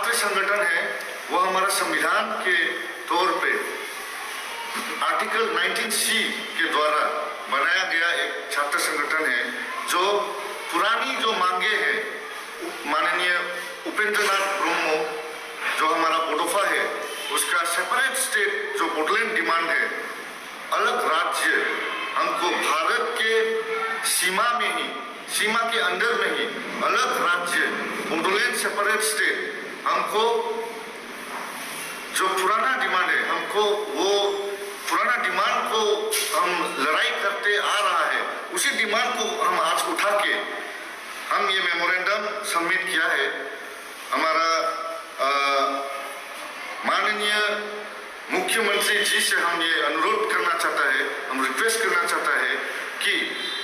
छात्र संगठन है वो हमारा संविधान के तौर पे आर्टिकल 19C के द्वारा बनाया गया एक छात्र संगठन है जो पुरानी जो मांगे हैं माननीय उपेंद्रनाथ ब्रह्मो जो हमारा बोडोफा है उसका सेपरेट स्टेट जो बोडोलैंड डिमांड है, अलग राज्य हमको भारत के सीमा में ही, सीमा के अंदर में ही अलग राज्य बोडोलैंड सेपरेट स्टेट हमको जो पुराना डिमांड है, हमको वो पुराना डिमांड को हम लड़ाई करते आ रहा है, उसी डिमांड को हम आज उठा के हम ये मेमोरेंडम सबमिट किया है। हमारा माननीय मुख्यमंत्री जी से हम ये अनुरोध करना चाहता है, हम रिक्वेस्ट करना चाहता है कि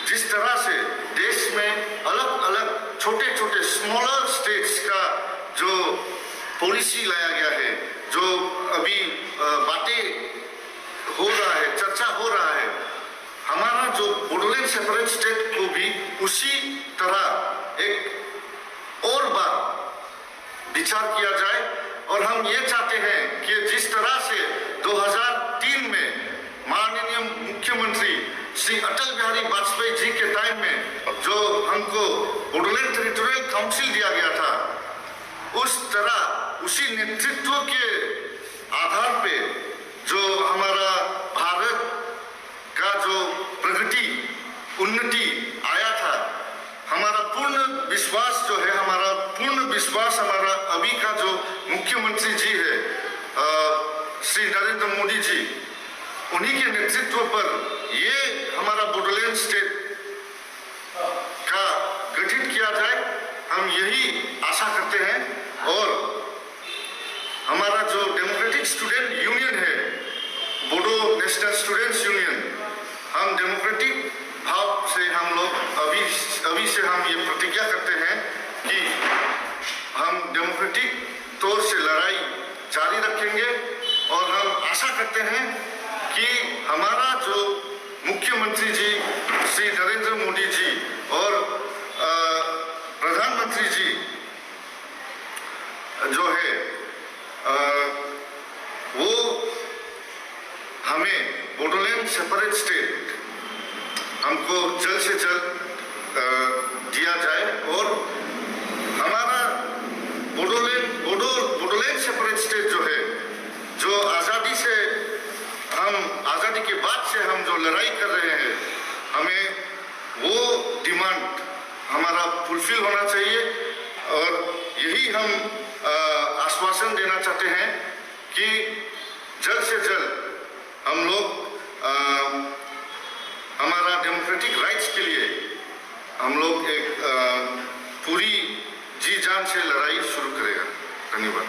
जिस तरह से देश में अलग अलग छोटे छोटे स्मॉलर स्टेट्स का जो पॉलिसी लाया गया है, जो अभी बातें हो रहा है, चर्चा हो रहा है, हमारा जो बोडोलैंड सेपरेट स्टेट को भी उसी तरह एक और बार विचार किया जाए। और हम ये चाहते हैं कि जिस तरह से 2003 में माननीय मुख्यमंत्री श्री अटल बिहारी वाजपेयी जी के टाइम में जो हमको बोडोलैंड टेरिटोरियल काउंसिल दिया गया था, उस तरह उसी नेतृत्व के आधार पे जो हमारा भारत का जो प्रगति उन्नति आया था, हमारा पूर्ण विश्वास जो है, हमारा पूर्ण विश्वास हमारा अभी का जो मुख्यमंत्री जी है श्री नरेंद्र मोदी जी, उन्हीं के नेतृत्व पर ये हमारा बोडोलैंड स्टेट का गठित किया जाए, हम यही आशा करते हैं। और हमारा जो डेमोक्रेटिक स्टूडेंट यूनियन है, बोडो नेशनल स्टूडेंट्स यूनियन, हम डेमोक्रेटिक भाव से हम लोग अभी से हम ये प्रतिज्ञा करते हैं कि हम डेमोक्रेटिक तौर से लड़ाई जारी रखेंगे और हम आशा करते हैं कि हमारा जो मुख्यमंत्री जी श्री नरेंद्र मोदी जी और प्रधानमंत्री जी जो है वो हमें बोडोलैंड सेपरेट स्टेट हमको जल्द से जल्द दिया जाए और हमारा बोडोलैंड सेपरेट स्टेट जो है, जो आज़ादी से आज़ादी के बाद से हम जो लड़ाई कर रहे हैं, हमें वो डिमांड हमारा फुलफिल होना चाहिए। और यही हम आश्वासन देना चाहते हैं कि जल्द से जल्द हम लोग हमारा डेमोक्रेटिक राइट्स के लिए हम लोग एक पूरी जी जान से लड़ाई शुरू करेगा। धन्यवाद।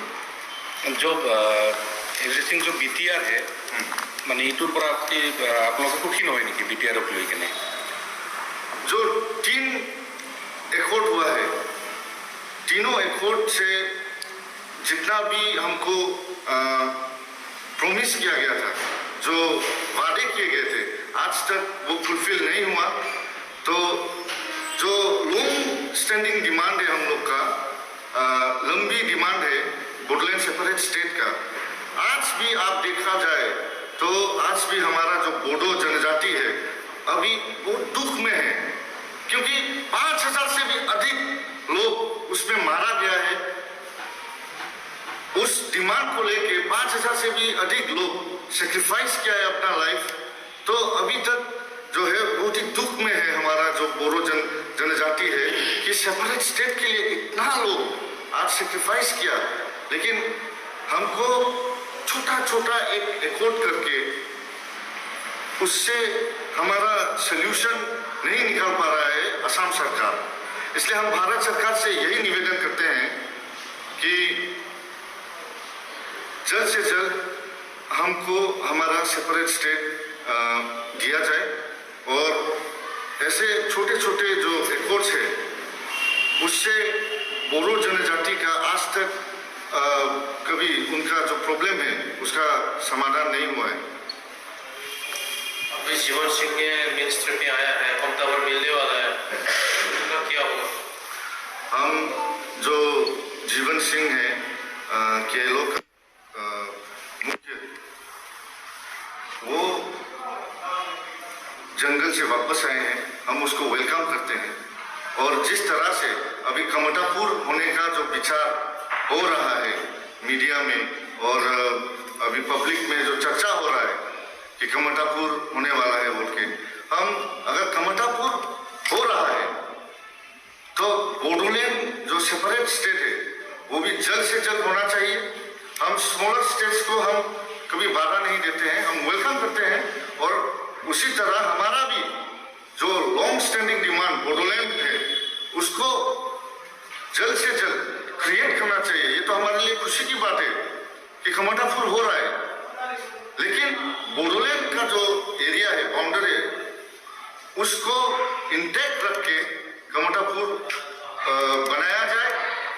जो एवरीथिंग जो बीटीआर है মানে এইটোৰ পৰা আপোনালোকে সুখী নহয় নেকি বিটিআৰক লৈ কিনে? जो 3 एकॉर्ड हुआ है, तीनों एकॉर्ड से जितना भी हमको प्रॉमिस किया गया था, जो वादे किए गए थे, आज तक वो फुलफिल नहीं हुआ। तो जो लॉन्ग स्टैंडिंग डिमांड है हम लोग का, लंबी डिमांड है बोडोलैंड सेपरेट स्टेट का, आज भी आप देखा जाए तो आज भी हमारा जो बोडो जनजाति है अभी बहुत दुख में है, क्योंकि 5000 से भी अधिक लोग उसमें मारा गया है। उस डिमांड को लेके 5000 से भी अधिक लोग सेक्रीफाइस किया है अपना लाइफ। तो अभी तक जो है बहुत ही दुख में है हमारा जो बोडो जनजाति है कि सेपरेट स्टेट के लिए इतना लोग आज सेक्रीफाइस किया, लेकिन हमको छोटा छोटा एक एकॉर्ड करके उससे हमारा सल्यूशन नहीं निकाल पा रहा है असम सरकार। इसलिए हम भारत सरकार से यही निवेदन करते हैं कि जल्द से जल्द हमको हमारा सेपरेट स्टेट दिया जाए और ऐसे छोटे छोटे जो एकॉर्ड्स है उससे बोडो जनजाति का आज तक कभी उनका जो प्रॉब्लम है उसका समाधान नहीं हुआ है। अभी जीवन सिंह के मिनिस्ट्री में आया है, पंतावर मिलने वाला है, उनका क्या होगा? हम जो जीवन सिंह है के लोग मुख्य वो जंगल से वापस आए हैं, हम उसको वेलकम करते हैं। और जिस तरह से अभी कमतापुर होने का जो विचार हो रहा है मीडिया में और अभी पब्लिक में जो चर्चा हो रहा है कि कमतापुर होने वाला है बोल के, हम अगर कमतापुर हो रहा है तो बोडोलैंड जो सेपरेट स्टेट है वो भी जल्द से जल्द होना चाहिए। हम स्मॉलर स्टेट्स को हम कभी बाधा नहीं देते हैं, हम वेलकम करते हैं। और उसी तरह हमारा भी जो लॉन्ग स्टैंडिंग डिमांड बोडोलैंड है उसको जल्द से जल्द क्रिएट करना चाहिए। ये तो हमारे लिए खुशी की बात है कि कमतापुर हो रहा है, लेकिन बोडोलैंड का जो एरिया है, बाउंड्री है, उसको इंटैक्ट रख के कमतापुर बनाया जाए।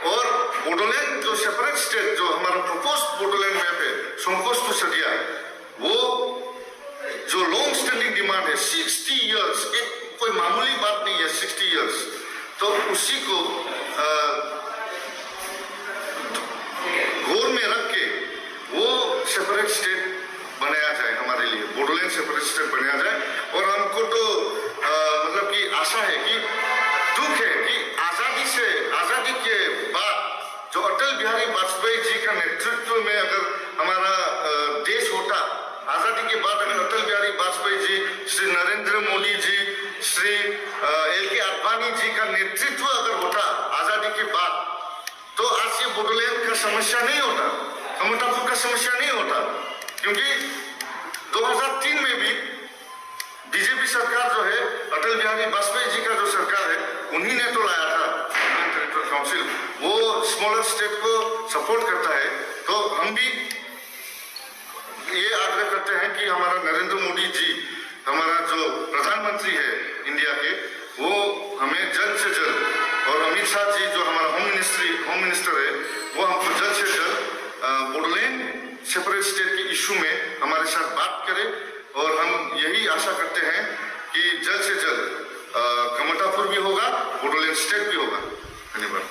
और बोडोलैंड जो सेपरेट स्टेट जो हमारा प्रपोज बोडोलैंड मैप है, संकोच टू सदिया, वो जो लॉन्ग स्टैंडिंग डिमांड है 60 इयर्स, एक कोई मामूली बात नहीं है 60 इयर्स, तो उसी को गौर में रख के वो सेपरेट स्टेट बनाया जाए, हमारे लिए बोडोलैंड सेपरेट स्टेट बनाया जाए। और हमको तो मतलब कि आशा है कि दुख है कि आजादी के बाद जो अटल बिहारी वाजपेयी जी का नेतृत्व में अगर हमारा देश होता, आजादी के बाद अगर अटल बिहारी वाजपेयी जी, श्री नरेंद्र मोदी जी, श्री LK आडवाणी जी का नेतृत्व अगर होता आजादी के बाद, तो आज ये बोडोलैंड का समस्या नहीं होता, कमतापुर का समस्या नहीं होता। क्योंकि 2003 में भी बीजेपी सरकार जो है, अटल बिहारी वाजपेयी जी का जो सरकार है, उन्हीं ने तो लाया था टेरिटोरियल काउंसिल, वो स्मॉलर स्टेट को सपोर्ट करता है। तो हम भी ये आग्रह करते हैं कि हमारा नरेंद्र मोदी जी, हमारा जो प्रधानमंत्री है इंडिया के, वो हमें जल्द से जल्द, और अमित शाह जी जो हमारा होम मिनिस्टर है, वो हमको जल्द से जल्द बोडोलैंड सेपरेट स्टेट के इशू में हमारे साथ बात करें। और हम यही आशा करते हैं कि जल्द से जल्द कमतापुर भी होगा, बोडोलैंड स्टेट भी होगा। धन्यवाद।